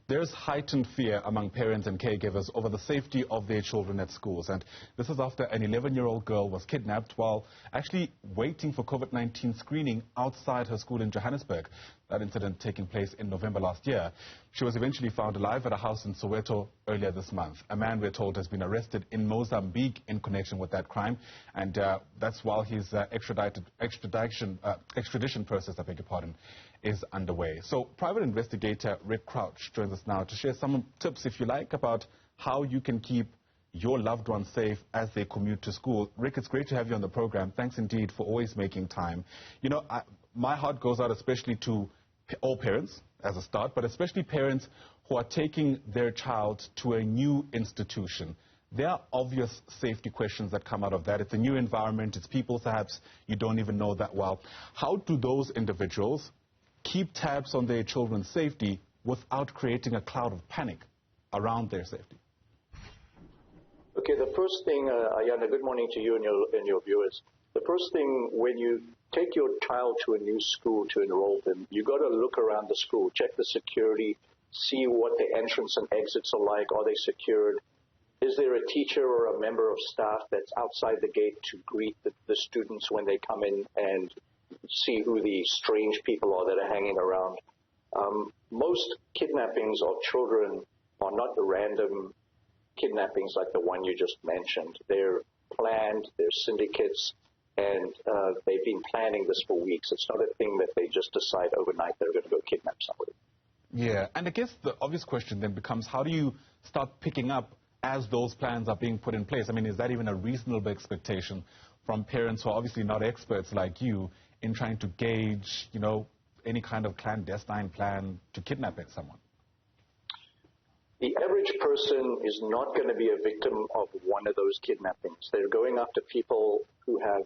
There's heightened fear among parents and caregivers over the safety of their children at schools. And this is after an 11-year-old girl was kidnapped while actually waiting for COVID-19 screening outside her school in Johannesburg. That incident taking place in November last year. She was eventually found alive at a house in Soweto earlier this month. A man, we're told, has been arrested in Mozambique in connection with that crime. And that's while his extradition process, I beg your pardon, is underway. So Private Investigator Rick Crouch joins us now to share some tips, if you like, about how you can keep your loved ones safe as they commute to school. Rick, it's great to have you on the program. Thanks indeed for always making time. You know, my heart goes out especially to all parents as a start, but especially parents who are taking their child to a new institution. There are obvious safety questions that come out of that. It's a new environment. It's people perhaps you don't even know that well. How do those individuals keep tabs on their children's safety without creating a cloud of panic around their safety? Okay, the first thing, Ayana, good morning to you and your viewers. The first thing, when you take your child to a new school to enroll them, you got to look around the school, check the security, see what the entrance and exits are like. Are they secured? Is there a teacher or a member of staff that's outside the gate to greet the students when they come in and see who the strange people are that are hanging around? Most kidnappings of children are not the random kidnappings like the one you just mentioned. They're planned, they're syndicates, and they've been planning this for weeks. It's not a thing that they just decide overnight they're going to go kidnap somebody. Yeah, and I guess the obvious question then becomes, how do you start picking up as those plans are being put in place? I mean, is that even a reasonable expectation from parents who are obviously not experts like you in trying to gauge, you know, any kind of clandestine plan to kidnap someone? The average person is not going to be a victim of one of those kidnappings. They're going after people who have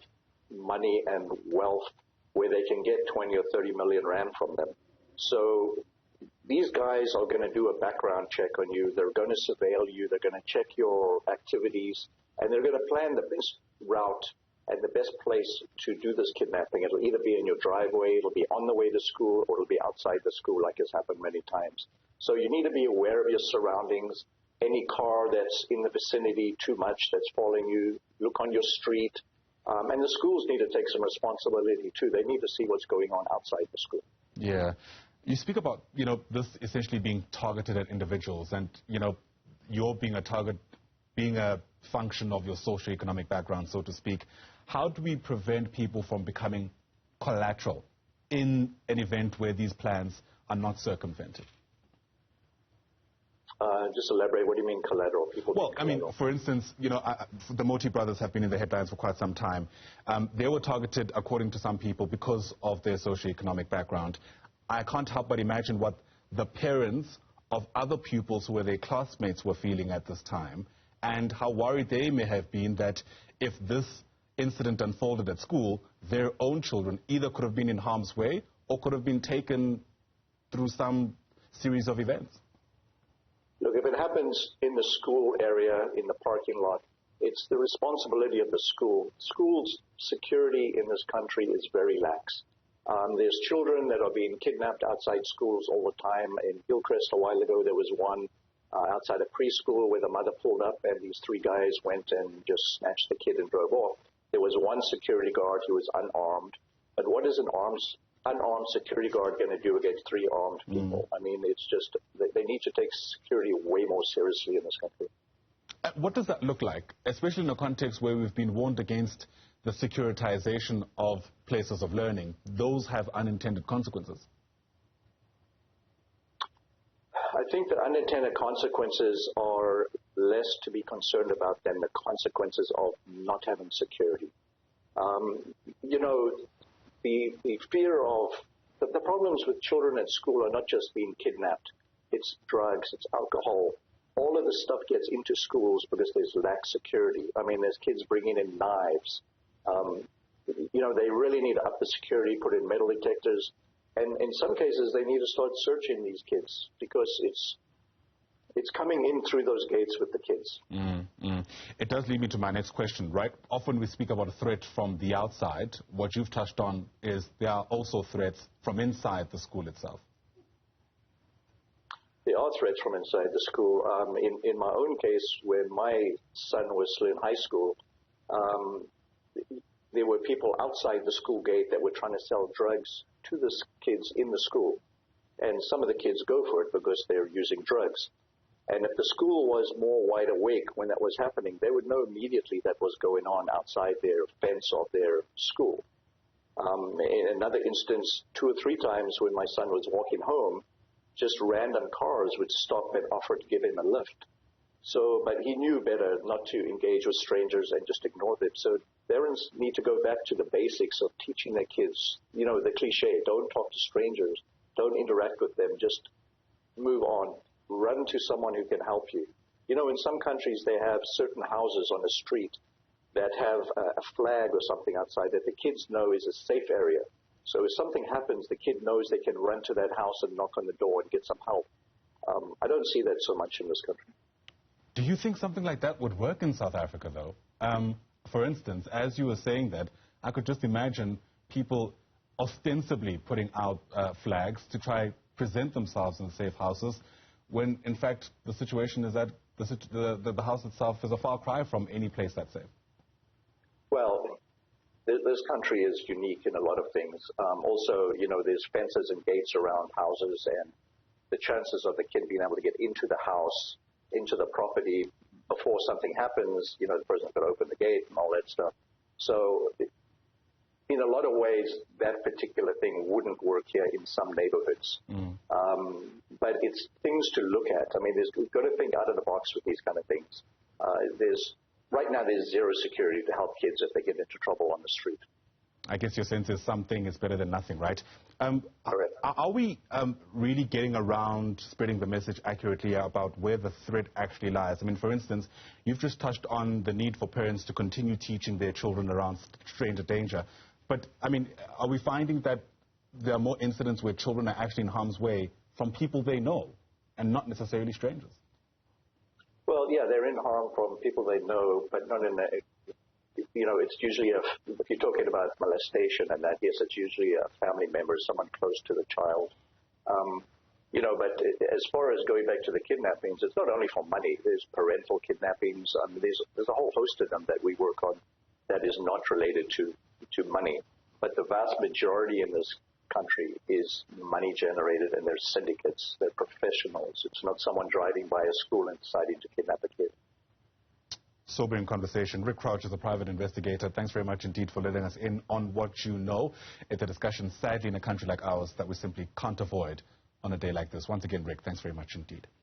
money and wealth where they can get 20 or 30 million rand from them. So these guys are going to do a background check on you. They're going to surveil you. They're going to check your activities, and they're going to plan the best route and the best place to do this kidnapping. It'll either be in your driveway, it'll be on the way to school, or it'll be outside the school, like has happened many times. So you need to be aware of your surroundings. Any car that's in the vicinity too much that's following you, look on your street. And the schools need to take some responsibility too. They need to see what's going on outside the school. Yeah. You speak about, you know, this essentially being targeted at individuals and, you know, you're being a target, being a function of your socioeconomic background, so to speak. How do we prevent people from becoming collateral in an event where these plans are not circumvented? Just elaborate. What do you mean collateral? Well, I mean, for instance, you know, the Moti brothers have been in the headlines for quite some time. They were targeted, according to some people, because of their socioeconomic background. I can't help but imagine what the parents of other pupils who were their classmates were feeling at this time, and how worried they may have been that if this incident unfolded at school, their own children either could have been in harm's way or could have been taken through some series of events. Look, if it happens in the school area, in the parking lot, it's the responsibility of the school. Schools' security in this country is very lax. There's children that are being kidnapped outside schools all the time. In Hillcrest a while ago, there was one outside a preschool where the mother pulled up and these three guys went and just snatched the kid and drove off. There was one security guard who was unarmed. But what is an unarmed security guard going to do against three armed people? I mean, it's just, they need to take security way more seriously in this country. What does that look like, especially in a context where we've been warned against the securitization of places of learning? Those have unintended consequences. I think the unintended consequences are less to be concerned about than the consequences of not having security. You know, the fear of the problems with children at school are not just being kidnapped. It's drugs, it's alcohol. All of this stuff gets into schools because there's lax security. I mean, there's kids bringing in knives. You know, they really need to up the security, put in metal detectors. And in some cases, they need to start searching these kids because it's coming in through those gates with the kids. It does lead me to my next question, right? Often we speak about a threat from the outside. What you've touched on is there are also threats from inside the school itself. There are threats from inside the school. In my own case, when my son was still in high school, there were people outside the school gate that were trying to sell drugs to the kids in the school. And some of the kids go for it because they're using drugs. And if the school was more wide awake when that was happening, they would know immediately that was going on outside their fence of their school. In another instance, 2 or 3 times when my son was walking home, just random cars would stop and offer to give him a lift. So, but he knew better not to engage with strangers and just ignore them. So parents need to go back to the basics of teaching their kids, you know, the cliche, don't talk to strangers, don't interact with them, just move on, run to someone who can help you. You know, in some countries they have certain houses on the street that have a flag or something outside that the kids know is a safe area. So if something happens, the kid knows they can run to that house and knock on the door and get some help. I don't see that so much in this country. Do you think something like that would work in South Africa, though? For instance, as you were saying that, I could just imagine people ostensibly putting out flags to try present themselves in safe houses, when in fact the situation is that the house itself is a far cry from any place that's safe. Well, this country is unique in a lot of things. Also, you know, there's fences and gates around houses, and the chances of the kid being able to get into the house, into the property before something happens, you know, the person could open the gate and all that stuff. So in a lot of ways, that particular thing wouldn't work here in some neighborhoods. But it's things to look at. I mean, we've got to think out of the box with these kind of things. Right now, there's zero security to help kids if they get into trouble on the street. I guess your sense is something is better than nothing, right? Correct. Are we really getting around spreading the message accurately about where the threat actually lies? I mean, for instance, you've just touched on the need for parents to continue teaching their children around stranger danger. But, I mean, are we finding that there are more incidents where children are actually in harm's way from people they know and not necessarily strangers? Well, yeah, they're in harm from people they know, but not in a, you know, it's usually if you're talking about molestation and that, yes, it's usually a family member, someone close to the child. You know, but as far as going back to the kidnappings, it's not only for money. There's parental kidnappings. There's a whole host of them that we work on that is not related to money. But the vast majority in this country is money generated, and they're syndicates. They're professionals. It's not someone driving by a school and deciding to kidnap a kid. Sobering conversation. Rick Crouch is a private investigator. Thanks very much indeed for letting us in on what you know. It's a discussion, sadly, in a country like ours that we simply can't avoid on a day like this. Once again, Rick, thanks very much indeed.